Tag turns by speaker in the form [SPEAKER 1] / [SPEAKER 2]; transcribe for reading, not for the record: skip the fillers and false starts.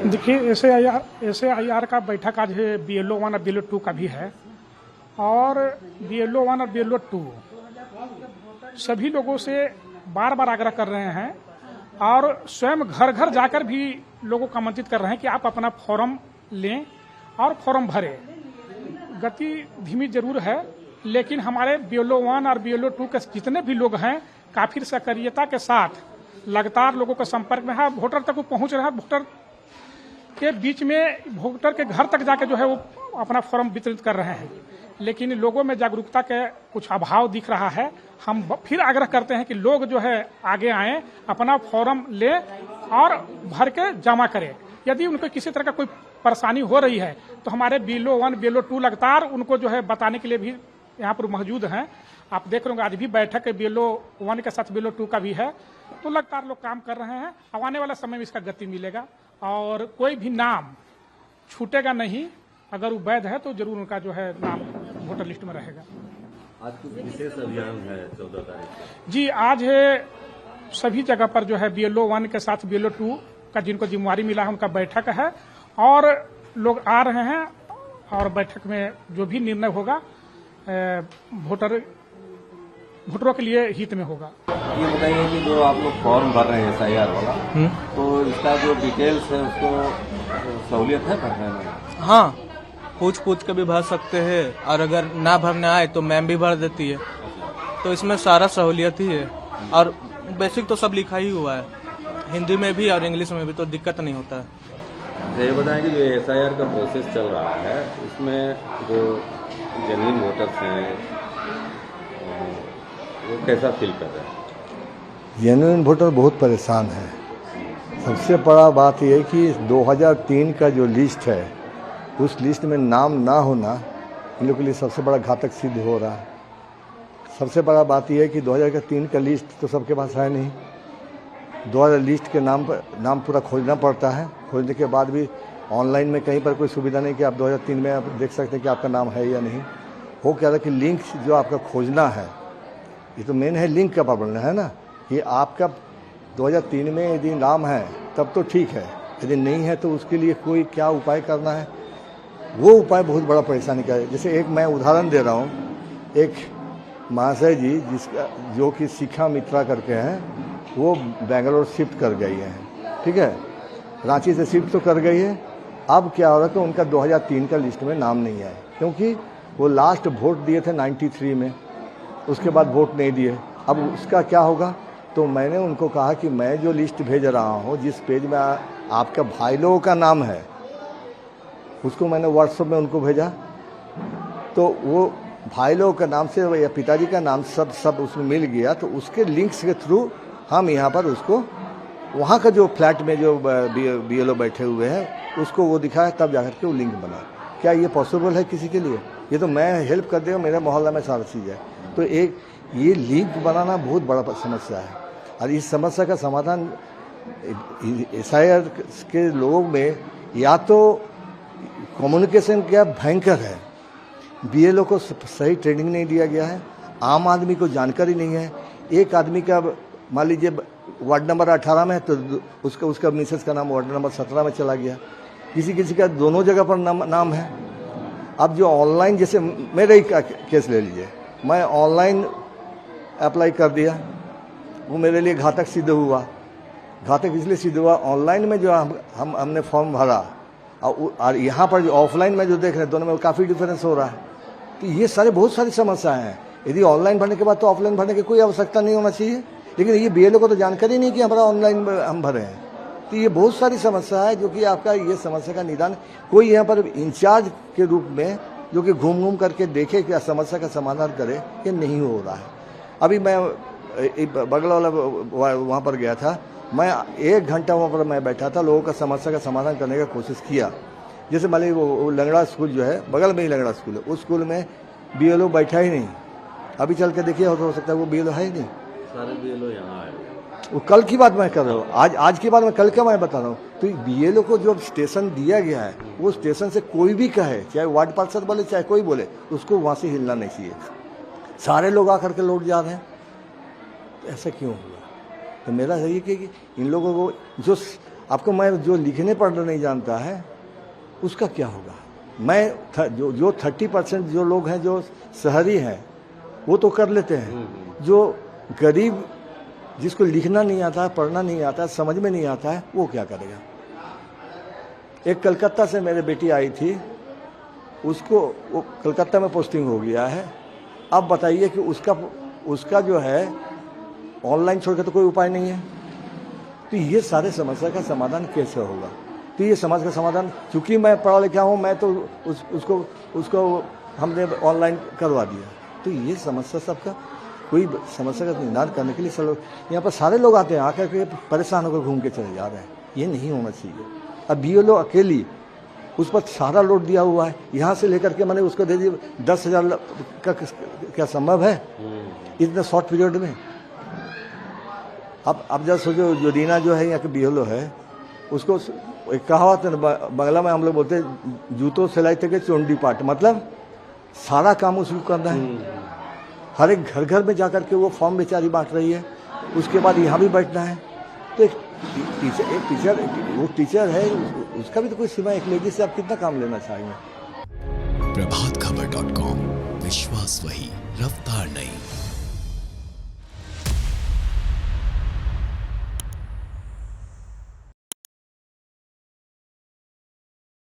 [SPEAKER 1] देखिए एस.ए.आई.आर का बैठक आज BLO 1 और BLO 2 का भी है। और BLO 1 और BLO 2 सभी लोगों से बार बार आग्रह कर रहे हैं और स्वयं घर घर जाकर भी लोगों को आमंत्रित कर रहे हैं कि आप अपना फॉर्म लें और फॉर्म भरें। गति धीमी जरूर है, लेकिन हमारे BLO 1 और BLO 2 के जितने भी लोग हैं काफी सक्रियता के साथ लगातार लोगों के संपर्क में है। वोटर तक वो पहुंच रहा है। वोटर के बीच में वोटर के घर तक जाके जो है वो अपना फॉर्म वितरित कर रहे हैं, लेकिन लोगों में जागरूकता के कुछ अभाव दिख रहा है। हम फिर आग्रह करते हैं कि लोग जो है आगे आएं, अपना फॉर्म लें और भर के जमा करें। यदि उनको किसी तरह का कोई परेशानी हो रही है तो हमारे BLO 1 BLO 2 लगातार उनको जो है बताने के लिए भी यहाँ पर मौजूद हैं। आप देख रहे होंगे आज भी बैठक BLO 1 के साथ BLO 2 का भी है, तो लगातार लोग काम कर रहे हैं। अब आने वाला समय में इसका गति मिलेगा और कोई भी नाम छूटेगा नहीं। अगर वो वैध है तो जरूर उनका जो है नाम वोटर लिस्ट में रहेगा।
[SPEAKER 2] आज कुछ विशेष अभियान है 14 तारीख को।
[SPEAKER 1] जी, आज सभी जगह पर जो है BLO 1 के साथ BLO 2 का जिनको जिम्मेवारी मिला है उनका बैठक है और लोग आ रहे हैं और बैठक में जो भी निर्णय होगा वोटरों के लिए हित में होगा।
[SPEAKER 2] ये बताइए कि जो आप लोग फॉर्म भर रहे हैं SIR वाला, तो इसका जो डिटेल्स है उसको सहूलियत है भरने में?
[SPEAKER 3] हाँ, पूछ के भी भर सकते हैं और अगर ना भरने आए तो मैम भी भर देती है, तो इसमें सारा सहूलियत ही है। और बेसिक तो सब लिखा ही हुआ है, हिंदी में भी और इंग्लिश में भी, तो दिक्कत नहीं होता है।
[SPEAKER 2] ये बताएं कि जो SIR का प्रोसेस चल रहा है इसमें जो जेन्युइन वोटर्स हैं वो कैसा फील कर रहे हैं?
[SPEAKER 4] जेन्युइन वोटर बहुत परेशान है। सबसे बड़ा बात यह है कि 2003 का जो लिस्ट है उस लिस्ट में नाम ना होना इन लोगों के लिए सबसे बड़ा घातक सिद्ध हो रहा है। सबसे बड़ा बात यह है कि 2003 का लिस्ट तो सबके पास है नहीं। 2000 लिस्ट के नाम पूरा खोजना पड़ता है। खोजने के बाद भी ऑनलाइन में कहीं पर कोई सुविधा नहीं कि आप 2003 में आप देख सकते हैं कि आपका नाम है या नहीं। हो क्या रहा कि लिंक जो आपका खोजना है, ये तो मेन है, लिंक का प्रॉब्लम है ना। ये आपका 2003 में यदि नाम है तब तो ठीक है, यदि नहीं है तो उसके लिए कोई क्या उपाय करना है, वो उपाय बहुत बड़ा परेशानी का है। जैसे एक मैं उदाहरण दे रहा हूँ, एक महाशय जी जो कि शिखा मित्रा करके हैं, वो बेंगलोर शिफ्ट कर गई हैं, ठीक है, रांची से शिफ्ट तो कर गई है। अब क्या हो रहा है कि उनका 2003 का लिस्ट में नाम नहीं है, क्योंकि वो लास्ट वोट दिए थे 93 में, उसके बाद वोट नहीं दिए। अब उसका क्या होगा? तो मैंने उनको कहा कि मैं जो लिस्ट भेज रहा हूँ, जिस पेज में आपका भाई लोगों का नाम है, उसको मैंने व्हाट्सएप में उनको भेजा, तो वो भाई लोगों का नाम से या पिताजी का नाम सब उसमें मिल गया। तो उसके लिंक्स के थ्रू हम यहाँ पर उसको वहाँ का जो फ्लैट में जो BLO बैठे हुए हैं उसको वो दिखाया, तब जाकर के वो लिंक बना। क्या ये पॉसिबल है किसी के लिए? ये तो मैं हेल्प कर दूँ, मेरे मोहल्ला में सारा चीज़ है। तो एक ये लिंक बनाना बहुत बड़ा समस्या है और इस समस्या का समाधान SIR के लोगों में या तो कम्युनिकेशन क्या भयंकर है, BLO को सही ट्रेनिंग नहीं दिया गया है, आम आदमी को जानकारी नहीं है। एक आदमी का मान लीजिए वार्ड नंबर 18 में है तो उसका मिसेस का नाम वार्ड नंबर 17 में चला गया, किसी का दोनों जगह पर नाम है। अब जो ऑनलाइन, जैसे मेरा ही केस ले लीजिए, मैं ऑनलाइन अप्लाई कर दिया, वो मेरे लिए घातक सिद्ध हुआ। घातक इसलिए सिद्ध हुआ, ऑनलाइन में जो हमने फॉर्म भरा और यहाँ पर जो ऑफलाइन में जो देख रहे हैं, दोनों में काफ़ी डिफरेंस हो रहा है। तो ये बहुत सारी समस्याएं हैं। यदि ऑनलाइन भरने के बाद तो ऑफलाइन भरने की कोई आवश्यकता नहीं होना चाहिए, लेकिन ये BLO को तो जानकारी नहीं कि हमारा ऑनलाइन हम भरे हैं। तो ये बहुत सारी समस्या है जो कि आपका ये समस्या का निदान कोई यहाँ पर इंचार्ज के रूप में जो कि घूम करके देखे कि समस्या का समाधान करे, ये नहीं हो रहा है। अभी मैं बगल वाला वहाँ पर गया था, मैं 1 घंटा वहाँ पर मैं बैठा था, लोगों का समस्या का समाधान करने का कोशिश किया। जैसे मान लीजिए वो लंगड़ा स्कूल जो है, बगल में ही लंगड़ा स्कूल है, उस स्कूल में BLO बैठा ही नहीं। अभी चल के देखिए, हो सकता है वो BLO है ही नहीं।
[SPEAKER 2] सारे BLO यहाँ आए।
[SPEAKER 4] वो कल की बात मैं कर रहा हूँ, आज की बात मैं कल का मैं बता रहा हूँ। तो BLO को जो स्टेशन दिया गया है, वो स्टेशन से कोई भी कहे, चाहे वार्ड पार्षद बोले चाहे कोई बोले, उसको वहाँ से हिलना नहीं चाहिए। सारे लोग आकर के लौट जा रहे हैं, तो ऐसा क्यों हुआ? तो मेरा यही कि इन लोगों को जो आपको मैं जो लिखने पढ़ना नहीं जानता है उसका क्या होगा। मैं जो 30% जो लोग हैं जो शहरी हैं वो तो कर लेते हैं, जो गरीब जिसको लिखना नहीं आता है, पढ़ना नहीं आता है, समझ में नहीं आता है, वो क्या करेगा। एक कलकत्ता से मेरी बेटी आई थी, उसको वो कलकत्ता में पोस्टिंग हो गया है। अब बताइए कि उसका जो है ऑनलाइन छोड़ के तो कोई उपाय नहीं है। तो ये सारे समस्या का समाधान कैसे होगा। तो ये समस्या का समाधान, चूंकि मैं पढ़ा लिखा हूँ, मैं तो उसको हमने ऑनलाइन करवा दिया। तो ये समस्या सबका, कोई समस्या का निदान करने के लिए यहाँ पर सारे लोग आते हैं, आकर के परेशान होकर घूम के चले जा रहे हैं। ये नहीं होना चाहिए। अब BLO अकेली उस पर सारा लोड दिया हुआ है, यहाँ से लेकर के मैंने उसको दे दी 10,000 का क्या संभव है इतने शॉर्ट पीरियड में। अब जब सोचो जो रीना जो है यहाँ के BLO है, उसको एक कहावत है बंगला में हम लोग बोलते हैं, जूतों सिलाई तक चोंडी पाट, मतलब सारा काम उसको करना है। हर एक घर में जाकर के वो फॉर्म बेचारी बांट रही है, उसके बाद यहाँ भी बैठना है। तो एक टीचर है, उसका भी तो कोई सीमा, एक लेडी से आप कितना काम लेना चाहेंगे।
[SPEAKER 5] प्रभातखबर.com, विश्वास वही, रफ्तार नहीं।